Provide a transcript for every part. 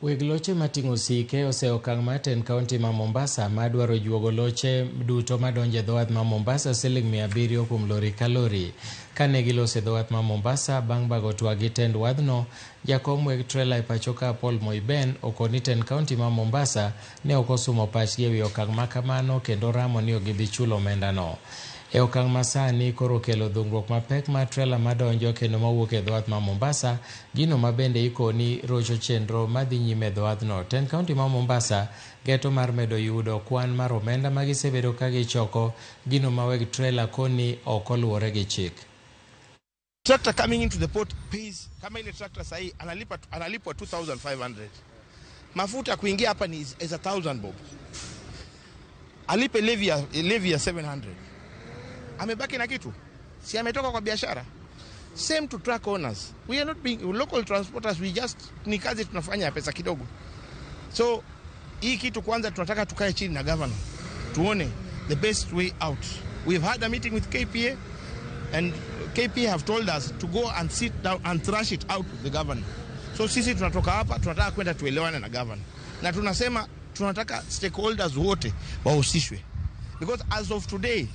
Weg loche mating'o sike oseokang' maten kaunti ma Mombasa madwaro juogo loche duto madonje dho wath ma Mombasa $700 kuom lori ka lori. Kane gilose dho wath ma Mombasa bang' bago twagi tend wadhno, jakom weg trela e pachoka Paul Moiben okoni tend kaunti ma Mombasa ne okosumo pachgi ewi okang' makamano kendo ramo ni ogibi chulo omenda no. E okang' masani koro kelo dhungruok mapek ma trela madonjo kendo mawuok e dho wath ma Mombasa, gino mabende ikoni rocho chenro madhi nyime e dho wathno. Tend kaunti ma Mombasa geto mar medo yudo kwan mar omenda magisebedo ka gichoko, gino ma weg trela koni ok oluwore gi chik. Tractor coming into the port pays, kama ile tractor sahi analipwa 2,500. Mafuta kuingia hapa ni is 1,000 bob. Alipe levy ya 700. Amebaki na kitu? Si ametoka kwa biashara? Same to truck owners. We are not being local transporters, we just ni kazi tunafanya pesa kidogo. So hii kitu kwanza tunataka tukae chini na governor. Tuone the best way out. We've had a meeting with KPA and KPA have told us to go and sit down and thrash it out with the governor. So sisi tunatoka hapa tunataka kwenda tuelewane na governor. Na tunasema tunataka stakeholders wote wahusishwe. Because as of today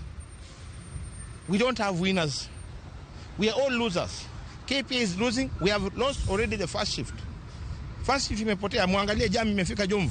we don't have winners. We are all losers. KPA is losing. We have lost already the first shift. First shift imepotea. Muangalie jam imefika Jomvu.